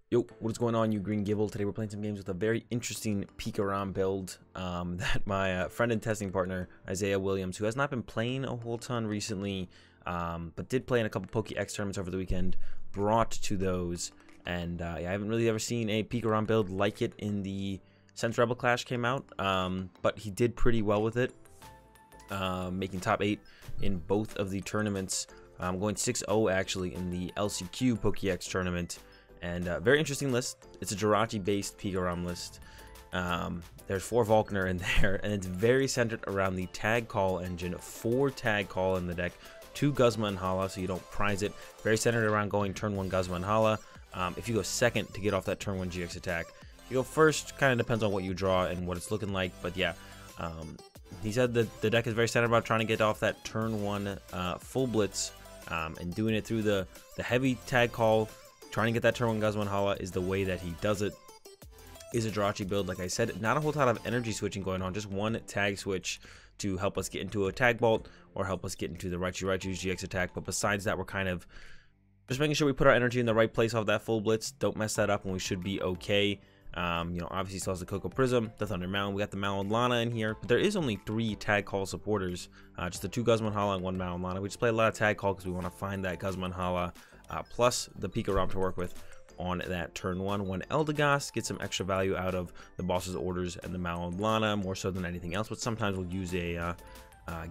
Yo, what is going on, you Green Gibble? Today we're playing some games with a very interesting Pikarom build that my friend and testing partner, Isaiah Williams, who has not been playing a whole ton recently, but did play in a couple Pokédex tournaments over the weekend, brought to those. And yeah, I haven't really ever seen a Pikarom build like it since Rebel Clash came out, but he did pretty well with it, making top 8 in both of the tournaments, going 6-0 actually in the LCQ Pokédex tournament. And very interesting list. It's a Jirachi based Pikarom list. There's 4 Volkner in there, and it's very centered around the tag call engine. 4 tag call in the deck, 2 Guzma and Hala, so you don't prize it. Very centered around going turn 1 Guzma and Hala. If you go second to get off that turn 1 GX attack, if you go first, kind of depends on what you draw and what it's looking like. But yeah, he said that the deck is very centered about trying to get off that turn 1 full blitz, and doing it through the heavy tag call. Trying to get that turn 1 Guzma and Hala is the way that he does it. Is a Jirachi build, like I said, not a whole lot of energy switching going on, just 1 tag switch to help us get into a tag bolt or help us get into the Raichu's GX attack. But besides that, we're kind of just making sure we put our energy in the right place off that full blitz. Don't mess that up and we should be okay. You know, obviously still has the Koko Prism, the Thunder Mound, we got the Malon Lana in here, but there is only 3 tag call supporters, just the 2 Guzma and Hala and 1 Malon Lana. We just play a lot of tag call because we want to find that Guzma and Hala, plus the Pikarom to work with on that turn 1 Eldegoss, get some extra value out of the boss's orders and the Malon Lana, more so than anything else, but sometimes we'll use a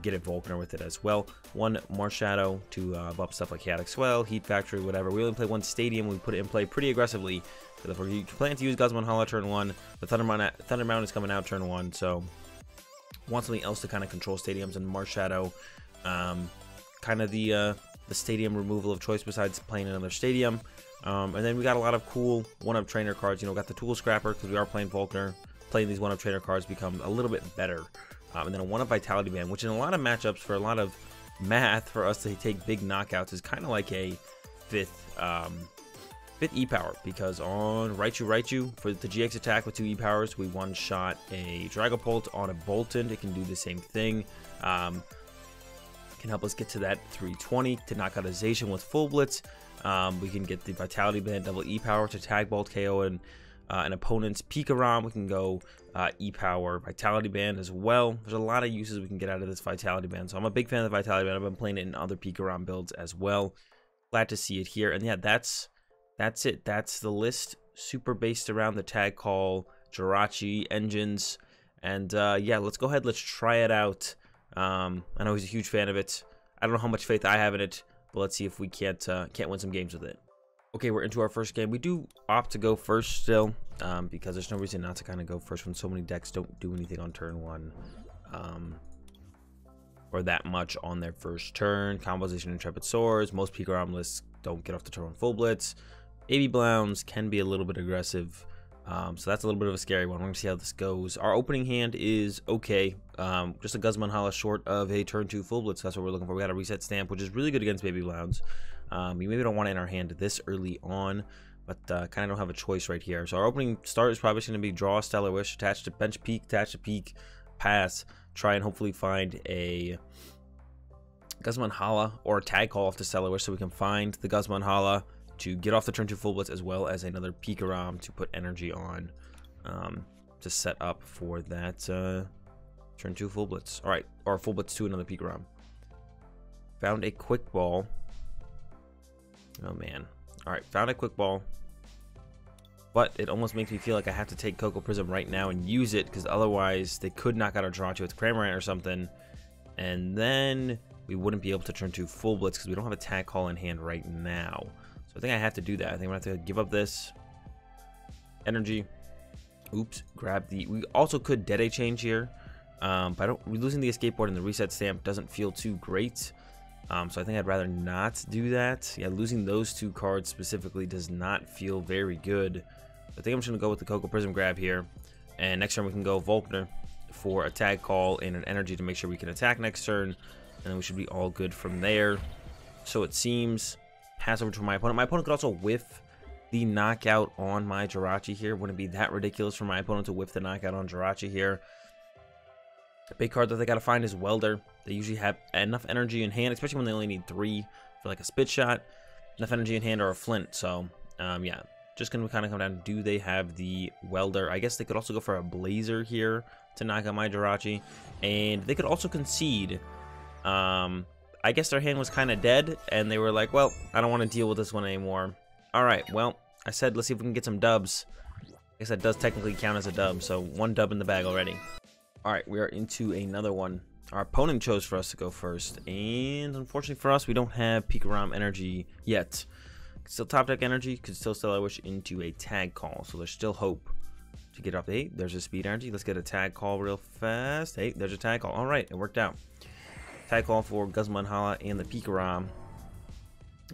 get a Volkner with it as well. 1 Marshadow to buff stuff like Chaotic Swell, Heat Factory, whatever. We only play 1 Stadium. We put it in play pretty aggressively. So if we're planning to use Guzma and Hala turn 1, the Thunder Mountain is coming out turn 1, so want something else to kind of control stadiums, and Marshadow, kind of the stadium removal of choice besides playing another stadium. And then we got a lot of cool one-up trainer cards. You know, got the Tool Scrapper because we are playing Volkner. Playing these one-up trainer cards become a little bit better. And then a 1-up Vitality Band, which in a lot of matchups for a lot of math for us to take big knockouts is kind of like a 5th E-Power, because on Raichu for the GX attack with 2 E-Powers, we one-shot a Dragapult on a Boltund. It can do the same thing. Can help us get to that 320 to knock out a Zacian with full blitz. We can get the Vitality Band double E-Power to tag bolt KO and an opponent's Pikarom. We can go E-Power Vitality Band as well. There's a lot of uses we can get out of this Vitality Band, so I'm a big fan of the Vitality Band. I've been playing it in other Pikarom builds as well. Glad to see it here. And yeah, that's it. That's the list. Super based around the tag call Jirachi engines. And yeah, let's go ahead. Let's try it out. I know he's a huge fan of it. I don't know how much faith I have in it, but let's see if we can't win some games with it. Okay, we're into our first game. We do opt to go first still, because there's no reason not to kind of go first when so many decks don't do anything on turn 1, or that much on their first turn. Composition Intrepid Swords. Most Pikarom lists don't get off the turn 1 full blitz. AB Blounds can be a little bit aggressive. So that's a little bit of a scary one. We're going to see how this goes. Our opening hand is okay. Just a Guzma and Hala short of a turn 2 full blitz. That's what we're looking for. We got a Reset Stamp, which is really good against Baby Blounds. We maybe don't want it in our hand this early on, but kind of don't have a choice right here. So our opening start is probably going to be draw a Stellar Wish, attach to bench peak, attach to peak, pass, try and hopefully find a Guzma and Hala or a tag call off the Stellar Wish so we can find the Guzma and Hala to get off the turn 2 full blitz, as well as another Pikarom to put energy on, to set up for that turn 2 full blitz. All right, or full blitz to another Pikarom. Found a Quick Ball. Oh man. All right, found a Quick Ball, but it almost makes me feel like I have to take Koko Prism right now and use it, because otherwise they could knock out our Jirachi with Cramorant or something, and then we wouldn't be able to turn 2 full blitz because we don't have a tag call in hand right now. I think I have to do that. I think I'm going to have to give up this energy. Oops. Grab the... We also could Dede change here. But losing the Escape Board and the Reset Stamp doesn't feel too great. So I think I'd rather not do that. Yeah, losing those 2 cards specifically does not feel very good. I think I'm just going to go with the Koko Prism grab here. And next turn we can go Volkner for a tag call and an energy to make sure we can attack next turn. And then we should be all good from there. So it seems... Pass over to my opponent. My opponent could also whiff the knockout on my Jirachi here. Wouldn't be that ridiculous for my opponent to whiff the knockout on Jirachi here. A big card that they got to find is Welder. They usually have enough energy in hand, especially when they only need 3 for like a Spit Shot. Enough energy in hand or a Flint. So, yeah. Just going to kind of come down, do they have the Welder? I guess they could also go for a Blazer here to knock out my Jirachi. And they could also concede. I guess their hand was kind of dead, and they were like, well, I don't want to deal with this one anymore. Alright, well, I said let's see if we can get some dubs. I guess that does technically count as a dub, so 1 dub in the bag already. Alright, we are into another one. Our opponent chose for us to go first, and unfortunately for us, we don't have Pikarom energy yet. Still top deck energy, could still Stellar Wish into a tag call, so there's still hope to get off the 8. There's a speed energy. Let's get a tag call real fast. Hey, there's a tag call. Alright, it worked out. Tag call for Guzma and Hala and the Pikarom.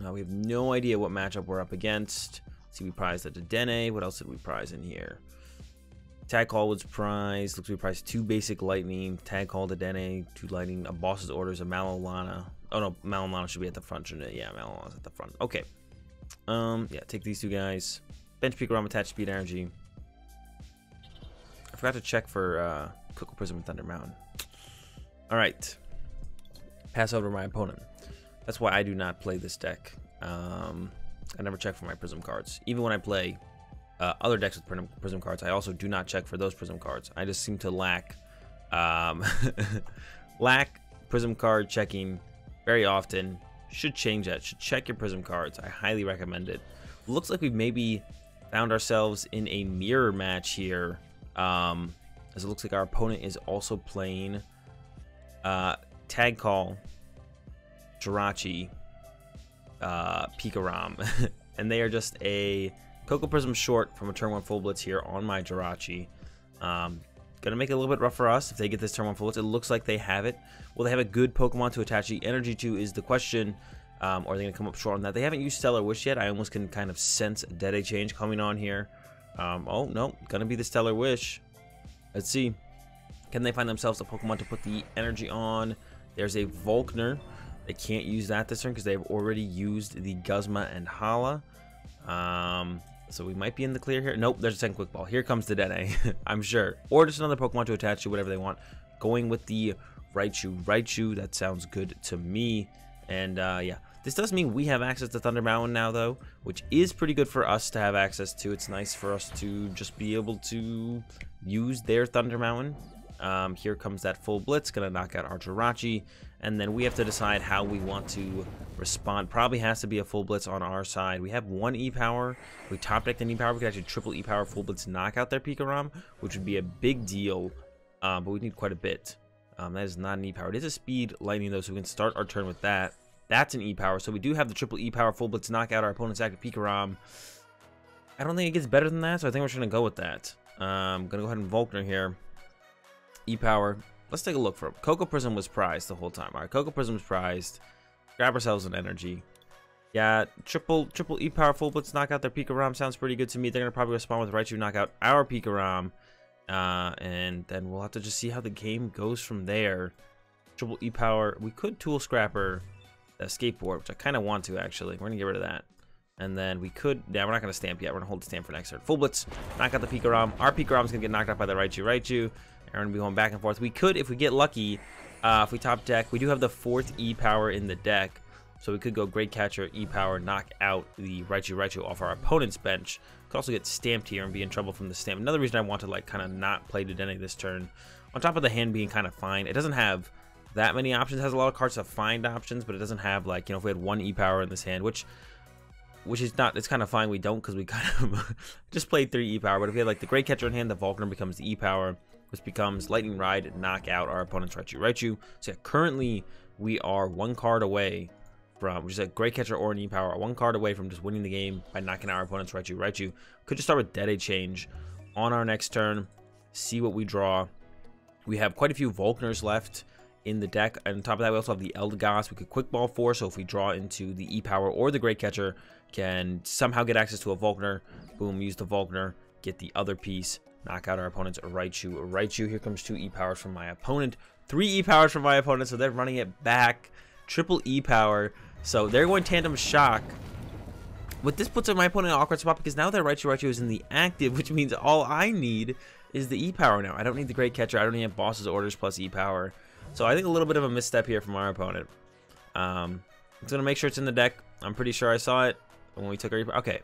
We have no idea what matchup we're up against. Let's see, we prized at Dedenne. What else did we prize in here? Tag call was prized. Looks like we prized 2 basic lightning. Tag call to Dedenne, 2 lightning, a boss's orders, a Malolana. Oh no, Malolana should be at the front, shouldn't it? Yeah, Malolana's at the front. Okay. Yeah, take these 2 guys. Bench Pikarom, attach speed energy. I forgot to check for Cocoa Prism and Thunder Mountain. Alright. Pass over my opponent. That's why I do not play this deck. I never check for my Prism cards. Even when I play other decks with Prism cards, I also do not check for those Prism cards. I just seem to lack Prism card checking very often. Should change that. Should check your Prism cards. I highly recommend it. Looks like we've maybe found ourselves in a mirror match here. As it looks like our opponent is also playing Tag Call, Jirachi, Pikarom, and they are just a Cocoa Prism short from a turn 1 full blitz here on my Jirachi. Gonna make it a little bit rough for us if they get this turn 1 full blitz. It looks like they have it. Will they have a good Pokemon to attach the energy to is the question. Or are they gonna come up short on that? They haven't used Stellar Wish yet. I almost can kind of sense a Dedenne change coming on here. Oh no, gonna be the Stellar Wish. Let's see. Can they find themselves a Pokemon to put the energy on? There's a Volkner. They can't use that this turn because they've already used the Guzma and Hala. So we might be in the clear here. Nope, there's a second Quick Ball. Here comes the Dedenne, I'm sure. Or just another Pokemon to attach to, whatever they want. Going with the Raichu. Raichu, that sounds good to me. And yeah, this does mean we have access to Thunder Mountain now, though, which is pretty good for us to have access to. It's nice for us to just be able to use their Thunder Mountain. Here comes that full blitz, gonna knock out our Jirachi, and then we have to decide how we want to respond. Probably has to be a full blitz on our side. We have 1 E-Power. We top decked an E-Power. We could actually triple E-Power full blitz knock out their Pikarom, which would be a big deal, but we need quite a bit. That is not an E-Power. It is a speed lightning, though, so we can start our turn with that. That's an E-Power, so we do have the triple E-Power full blitz knock out our opponent's active Pikarom. I don't think it gets better than that, so I think we're just gonna go with that. I'm gonna go ahead and Volkner here. E-Power. Let's take a look for him. Cocoa Prism was prized the whole time. Alright, Cocoa Prism was prized. Grab ourselves an energy. Yeah, triple E-Power full blitz knock out their Pikarom sounds pretty good to me. They're going to probably respond with Raichu knock out our Pikarom. And then we'll have to just see how the game goes from there. Triple E-Power. We could Tool Scrapper the Skateboard, which I kind of want to, actually. We're going to get rid of that. And then we could... Yeah, we're not going to stamp yet. We're going to hold the stamp for next turn. Full blitz. Knock out the Pikarom. Our Pikarom's going to get knocked out by the Raichu. We're going to be going back and forth. We could, if we get lucky, if we top deck, we do have the 4th E-Power in the deck. So we could go Great Catcher, E-Power, knock out the Raichu off our opponent's bench. Could also get stamped here and be in trouble from the stamp. Another reason I want to like kind of not play Dedenne this turn. On top of the hand being kind of fine, it doesn't have that many options. It has a lot of cards to find options, but it doesn't have like, you know, if we had 1 E-Power in this hand, which is not, it's kind of fine we don't because we kind of just played 3 E-Power. But if we had like the Great Catcher in hand, the Volkner becomes the E-Power, which becomes Lightning Ride, knock out our opponent's Raichu. So yeah, currently we are 1 card away from, which is a Great Catcher or an E-Power, 1 card away from just winning the game by knocking out our opponent's Raichu. Could just start with Dedenne change on our next turn, see what we draw. We have quite a few Volkners left in the deck. And on top of that, we also have the Eldegoss we could Quick Ball for, so if we draw into the E-Power or the Great Catcher, can somehow get access to a Volkner. Boom, use the Volkner, get the other piece, knock out our opponent's Raichu. Here comes 2 E-Powers from my opponent, 3 E-Powers from my opponent, so they're running it back. Triple E-Power, so they're going Tandem Shock. What this puts my opponent in an awkward spot because now that Raichu is in the active, which means all I need is the E-Power now. I don't need the Great Catcher. I don't need Boss's Orders plus E-Power. So I think a little bit of a misstep here from our opponent. I'm going to make sure it's in the deck. I'm pretty sure I saw it when we took our E-Power. Okay.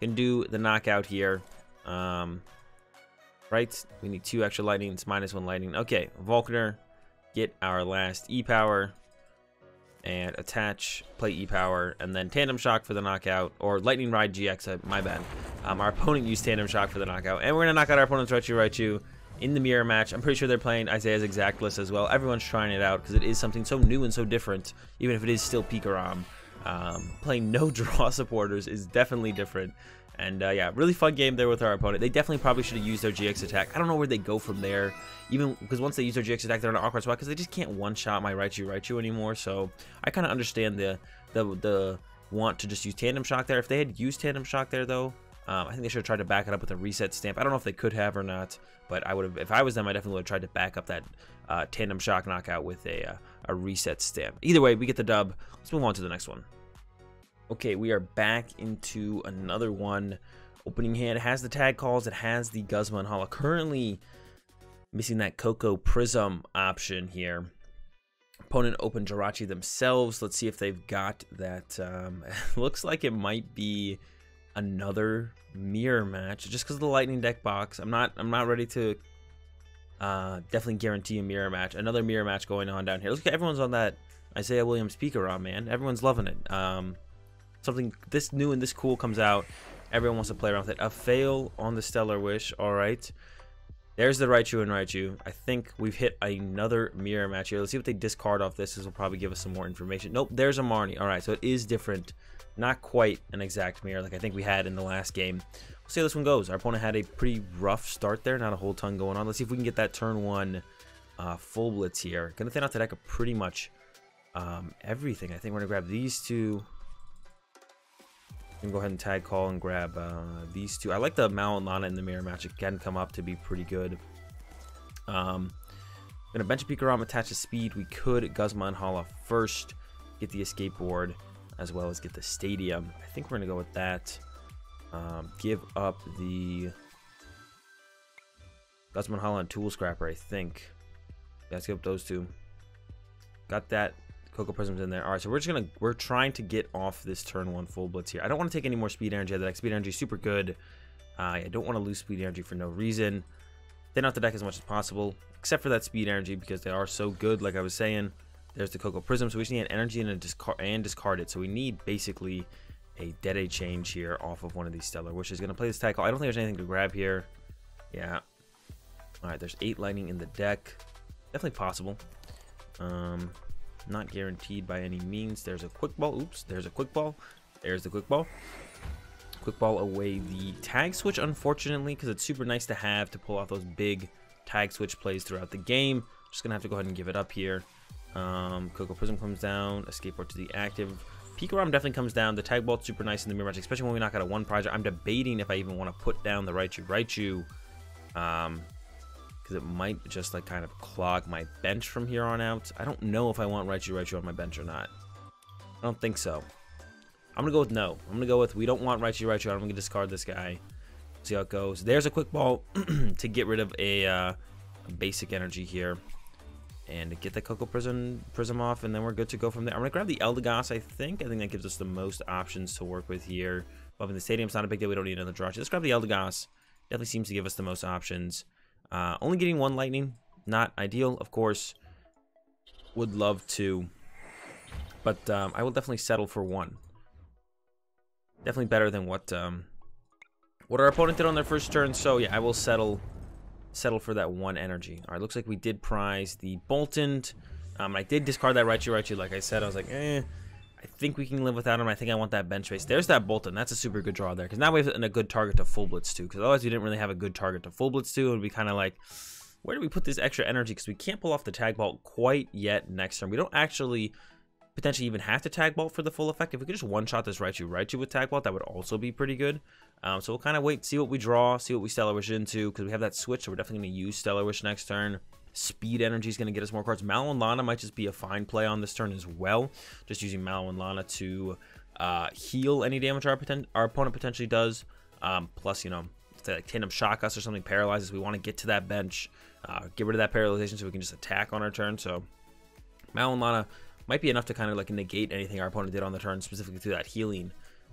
Can do the knockout here. Right? We need 2 extra lightning. It's -1 lightning. Okay, Volkner, get our last E-Power. And attach, play E-Power, and then Tandem Shock for the knockout. Or Lightning Ride GX, my bad. Our opponent used Tandem Shock for the knockout. And we're going to knock out our opponent's Raichu in the mirror match. I'm pretty sure they're playing Isaiah's exact list as well. Everyone's trying it out because it is something so new and so different, even if it is still Pikarom. Playing no draw supporters is definitely different. And yeah, really fun game there with our opponent. They definitely probably should have used their GX attack. I don't know where they go from there, even because once they use their GX attack, they're in an awkward spot because they just can't one-shot my Raichu anymore. So I kind of understand the want to just use Tandem Shock there. If they had used Tandem Shock there, though, I think they should have tried to back it up with a reset stamp. I don't know if they could have or not, but I would have. If I was them, I definitely would have tried to back up that Tandem Shock knockout with a reset stamp. Either way, we get the dub. Let's move on to the next one. Okay, we are back into another one. Opening hand, it has the tag calls, it has the Guzma and Hala. Currently missing that Coco Prism option here. Opponent opened Jirachi themselves. Let's see if they've got that. Looks like it might be another mirror match just because of the lightning deck box. I'm not ready to definitely guarantee a mirror match. Another mirror match going on down here. Look at everyone's on that Isaiah Williams Pikarom, man. Everyone's loving it. Something this new and this cool comes out, everyone wants to play around with it. A fail on the Stellar Wish. All right, there's the Raichu and Raichu. I think we've hit another mirror match here. Let's see what they discard off this. This will probably give us some more information. Nope, there's a Marnie. All right, so it is different, not quite an exact mirror like I think we had in the last game. We'll see how this one goes. Our opponent had a pretty rough start there, not a whole ton going on. Let's see if we can get that turn 1 full blitz here. Gonna thin out the deck of pretty much everything. I think we're gonna grab these 2. Go ahead and tag call and grab these 2. I like the Mao and Lana in the mirror match. It can come up to be pretty good. Gonna bench a Pikarom, attach a speed. We could Guzma and Hala first, get the escape board, as well as get the stadium. I think we're gonna go with that. Give up the Guzma and Hala and Tool Scrapper, I think. Yeah, let's give up those 2. Got that. Coco Prism's in there. All right, so we're trying to get off this turn 1 full blitz here. I don't want to take any more speed energy. The deck speed energy is super good. I don't want to lose speed energy for no reason. Thin out the deck as much as possible, except for that speed energy because they are so good. Like I was saying, there's the Coco Prism, so we just need an energy and a discard it. So we need basically a Dede change here off of one of these Stellar Wishes. Going to play this tag call. I don't think there's anything to grab here. Yeah. All right, there's 8 lightning in the deck. Definitely possible. Not guaranteed by any means. There's a quick ball. Oops, there's a quick ball. There's the quick ball. Quick ball away the tag switch, unfortunately, because it's super nice to have to pull off those big tag switch plays throughout the game. Just gonna have to go ahead and give it up here. Coco Prism comes down. Escape board to the active. Pikarom definitely comes down. The tag ball's super nice in the mirror match, especially when we knock out a 1 project. I'm debating if I even want to put down the Raichu. It might just like kind of clog my bench from here on out. I don't know if I want Raichu on my bench or not. I don't think so. I'm gonna go with no. I'm gonna go with we don't want Raichu. I'm gonna discard this guy. See how it goes. There's a quick ball to get rid of a basic energy here and get the Coco Prism off, and then we're good to go from there. I'm gonna grab the Eldegoss. I think that gives us the most options to work with here. Buffing the stadium's not a big deal. We don't need another Jirachi. Let's grab the Eldegoss. Definitely seems to give us the most options. Only getting 1 lightning, not ideal, of course. Would love to, but I will definitely settle for 1. Definitely better than what our opponent did on their first turn. So yeah, I will settle for that 1 energy. All right, looks like we did prize the Boltund. I did discard that Raichu. Like I said, I was like, I think we can live without him. I think I want that bench space. There's that Boltund. That's a super good draw there. Because now we have a good target to full blitz to. Because otherwise we didn't really have a good target to full blitz to. It would be kind of like, where do we put this extra energy? Because we can't pull off the tag bolt quite yet next turn. We don't actually potentially even have to tag bolt for the full effect. If we could just one-shot this Raichu with tag bolt, that would also be pretty good. So we'll kind of wait, see what we draw, see what we Stellar Wish into. Because we have that switch, so we're definitely going to use Stellar Wish next turn. Speed energy is going to get us more cards. Mao and Lana might just be a fine play on this turn as well. Just using Mao and Lana to heal any damage our opponent potentially does. Plus, you know, like Tandem Shock us or something paralyzes. We want to get to that bench, get rid of that paralyzation so we can just attack on our turn. So Mao and Lana might be enough to kind of like negate anything our opponent did on the turn, specifically through that healing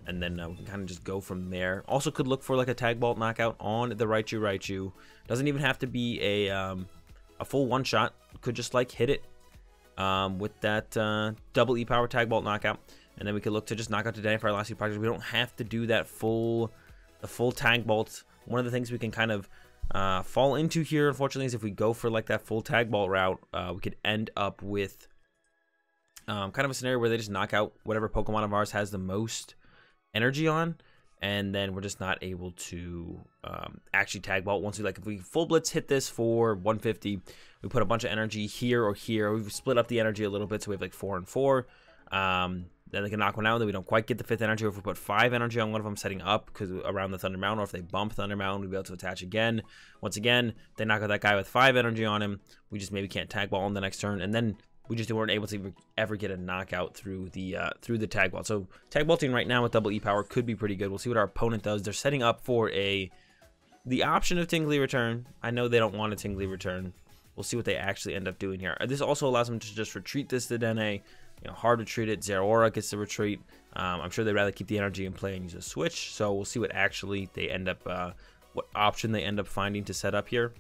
and then we can kind of just go from there. Also could look for like a Tag Bolt knockout on the Raichu. Doesn't even have to be a full one-shot. Could just like hit it with that double E-Power Tag Bolt knockout. And then we could look to just knock out Dedenne for our last few projects. We don't have to do that the full Tag Bolt. One of the things we can kind of fall into here, unfortunately, is if we go for like that full Tag Bolt route, we could end up with kind of a scenario where they just knock out whatever Pokemon of ours has the most energy on, and then we're just not able to actually Tag Bolt. Once we if we full blitz hit this for 150, we put a bunch of energy here or here. We've split up the energy a little bit, so we have like 4 and 4. Then they can knock one out, then we don't quite get the 5th energy. Or if we put 5 energy on one of them setting up because around the Thunder Mountain, or if they bump Thunder Mountain, we'll be able to attach again. Once again, they knock out that guy with 5 energy on him. We just maybe can't Tag Ball on the next turn, and then we just weren't able to ever get a knockout through the Tag Ball. So Tag Bolting right now with double E-Power could be pretty good. We'll see what our opponent does. They're setting up for the option of Tingly Return. I know they don't want a Tingly Return. We'll see what they actually end up doing here. This also allows them to just retreat this to Dedenne. Hard retreat it. Zeraora gets the retreat. I'm sure they'd rather keep the energy in play and use a switch. So we'll see what actually they end up, what option they end up finding to set up here.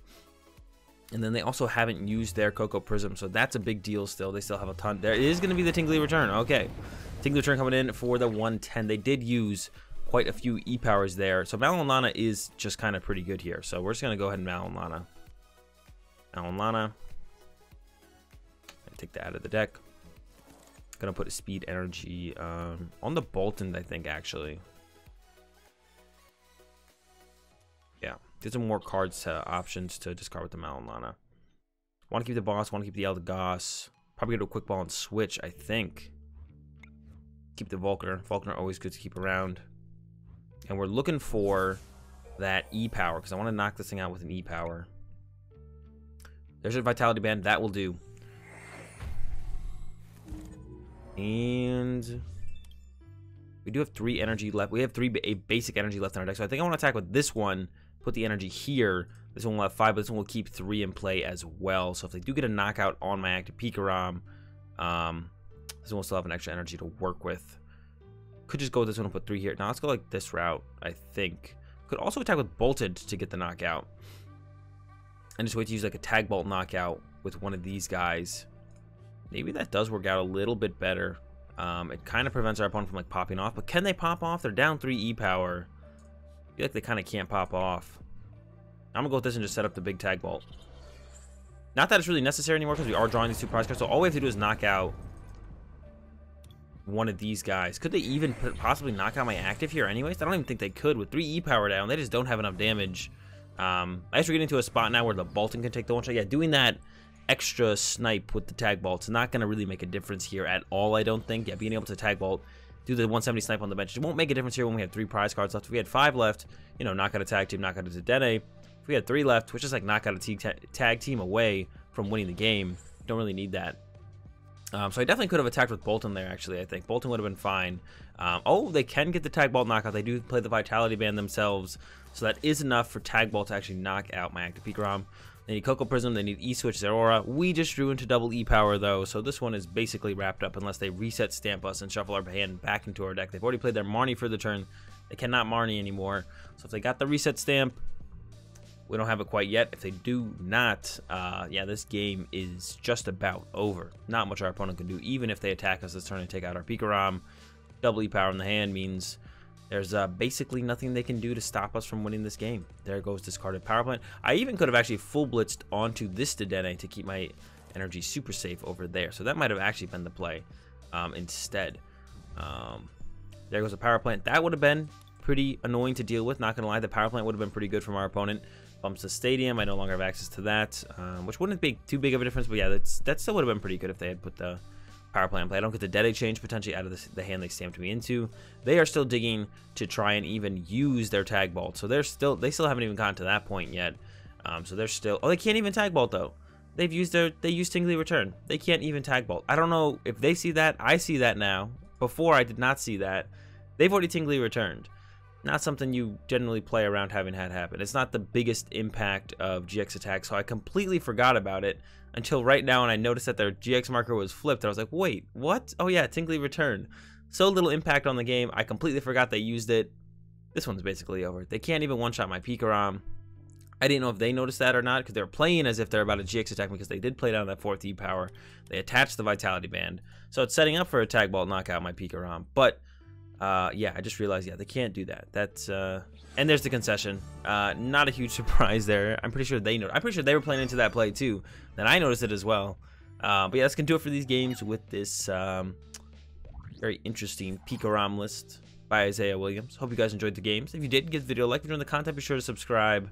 And then they also haven't used their Cocoa Prism, so that's a big deal still. They still have a ton. There is going to be the Tingly Return. Okay. Tingly Return coming in for the 110. They did use quite a few E-Powers there. So Malon is just kind of pretty good here. So we're just going to go ahead and Malon Lana. Take that out of the deck. Gonna put a speed energy on the Bolton, I think, actually. Yeah, get some more cards options to discard with the Malon Lana. Want to keep the Boss, want to keep the Eldegoss. Probably go to a Quick Ball and switch, I think. Keep the Volkner. Volkner always good to keep around. And we're looking for that E-Power, because I want to knock this thing out with an E-Power. There's a Vitality Band. That will do. And we do have 3 energy left. We have 3 basic energy left in our deck. So I think I want to attack with this one. Put the energy here. This one will have 5, but this one will keep 3 in play as well. So if they do get a knockout on my active Pikarom, this one will still have an extra energy to work with. Could just go with this one and put 3 here. Now let's go like this route, I think. Could also attack with Bolted to get the knockout. And just wait to use like a Tag Bolt knockout with one of these guys. Maybe that does work out a little bit better. It kind of prevents our opponent from like popping off. But can they pop off? They're down 3 E-Power. I feel like they kind of can't pop off. I'm going to go with this and just set up the big Tag Bolt. Not that it's really necessary anymore because we are drawing these 2 prize cards. So all we have to do is knock out one of these guys. Could they even possibly knock out my active here anyways? I don't even think they could. With 3 E-Power down, they just don't have enough damage. I guess we're getting to a spot now where the Bolton can take the one shot. Yeah, doing that extra snipe with the Tag Bolt's not going to really make a difference here at all, I don't think. Yeah, being able to Tag Bolt, do the 170 snipe on the bench, it won't make a difference here when we have 3 prize cards left. If we had 5 left, knock out a tag team, knock out a Dedenne. If we had 3 left, which is like knock out a tag team away from winning the game, don't really need that. So I definitely could have attacked with Bolton there, actually, I think. Bolton would have been fine. Oh, they can get the Tag Bolt knockout. They do play the Vitality Band themselves, so that is enough for Tag Bolt to actually knock out my active Pikarom. They need Cocoa Prism, they need E-Switch, Zeraora. We just drew into double E-Power, though, so this one is basically wrapped up unless they reset Stamp us and shuffle our hand back into our deck. They've already played their Marnie for the turn. They cannot Marnie anymore. So if they got the reset Stamp, we don't have it quite yet. If they do not, yeah, this game is just about over. Not much our opponent can do, even if they attack us this turn and take out our Pikarom. Double E-Power in the hand means there's basically nothing they can do to stop us from winning this game. There goes discarded Power Plant. I even could have actually full blitzed onto this Dedenne to keep my energy super safe over there. So that might have actually been the play instead. There goes a Power Plant. That would have been pretty annoying to deal with. Not going to lie, the Power Plant would have been pretty good from our opponent. Bumps the Stadium. I no longer have access to that, which wouldn't be too big of a difference. But yeah, that still would have been pretty good if they had put the Power Plant in play. I don't get the Dedenne change potentially out of the hand they stamped me into. They are still digging to try and even use their Tag Bolt. So they still haven't even gotten to that point yet. So they're still, oh, they can't even Tag Bolt though. They use Tingly Return. They can't even Tag Bolt. I don't know if they see that. I see that now. Before I did not see that. They've already Tingly Returned. Not something you generally play around having had happen. It's not the biggest impact of GX attack, so I completely forgot about it until right now, and I noticed that their GX marker was flipped. I was like, wait, what? Oh yeah, Tingly Return. So little impact on the game. I completely forgot they used it. This one's basically over. They can't even one-shot my Pikarom. I didn't know if they noticed that or not, because they were playing as if they're about to GX attack me, because they did play down that 4th E-Power. They attached the Vitality Band. So it's setting up for a Tag Ball to knock out my Pikarom. But, yeah, I just realized, yeah, they can't do that. That's, and there's the concession. Not a huge surprise there. I'm pretty sure they know. I'm pretty sure they were playing into that play, too. Then I noticed it as well. But yeah, that's going to do it for these games with this very interesting Pikarom list by Isaiah Williams. Hope you guys enjoyed the games. If you did, give the video a like. If you're enjoying the content, be sure to subscribe.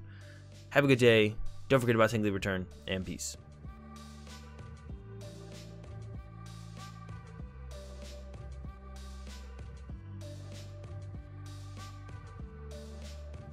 Have a good day. Don't forget about Tingly Return, and peace.